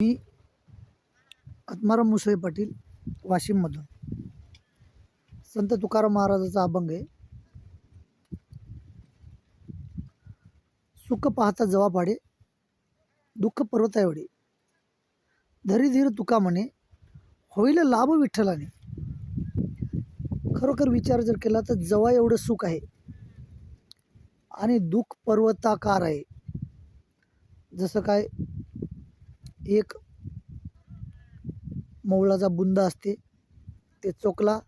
मी आत्माराम मुसळे पाटील वाशिममधून. संत तुकाराम महाराजाचा अभंग आहे. सुख पाहता जवा पाडे, दुःख पर्वता एवढे. धरी धीर तुका म्हणे, होईल लाभ विठ्ठलाने. खरोखर विचार जर केला तर जवा एवढं सुख आहे आणि दुःख पर्वताकार आहे. जसं काय एक मौलाचा बुंदा असते, ते चोकला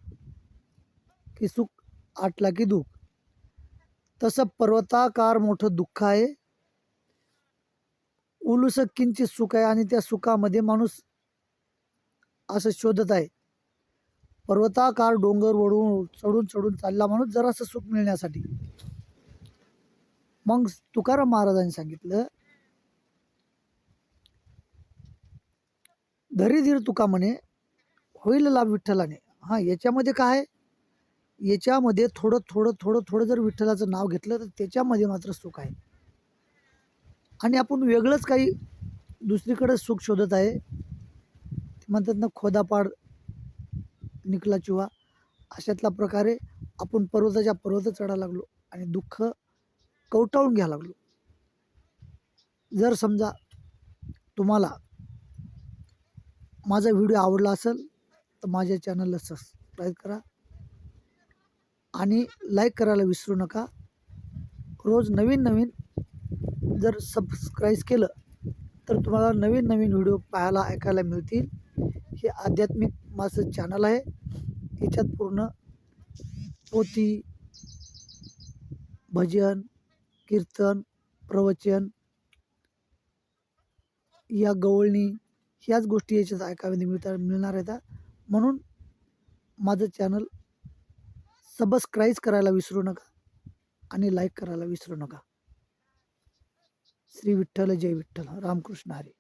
की सुख, आटला की दुःख. तसं पर्वताकार मोठं दुःख आहे, उलूस किंचित सुख आहे. आणि त्या सुखामध्ये माणूस असं शोधत आहे. पर्वताकार डोंगर वळून चढून चढून चालला माणूस जरासं सुख मिळण्यासाठी. मग तुकाराम महाराजांनी सांगितलं, धरी धीर तुका म्हणे, होईल लाभ विठ्ठलाने. हा, याच्यामध्ये काय आहे? याच्यामध्ये थोडं थोडं थोडं थोडं जर विठ्ठलाचं नाव घेतलं तर त्याच्यामध्ये मात्र सुख आहे. आणि आपण वेगळंच काही दुसरीकडे सुख शोधत आहे. म्हणतात ना, खोदापाड निकला चुहा. अशातला प्रकारे आपण पर्वताच्या पर्वत चढायला लागलो आणि दुःख कवटाळून घ्यायला लागलो. जर समजा तुम्हाला माझा व्हिडिओ आवडला असेल तर माझ्या चॅनलला सबस्क्राईब करा आणि लाईक करायला विसरू नका. रोज नवीन नवीन जर सबस्क्राईब केलं तर तुम्हाला नवीन नवीन व्हिडिओ पाहायला ऐकायला मिळतील. हे आध्यात्मिक माझं चॅनल आहे. याच्यात पूर्ण पोथी, भजन, कीर्तन, प्रवचन, या गवळणी, ह्याच गोष्टी याच्यात ऐकायला मिळणार आहेत. म्हणून माझं चॅनल सबस्क्राईब करायला विसरू नका आणि लाईक करायला विसरू नका. श्री विठ्ठल, जय विठ्ठल, रामकृष्ण हरी.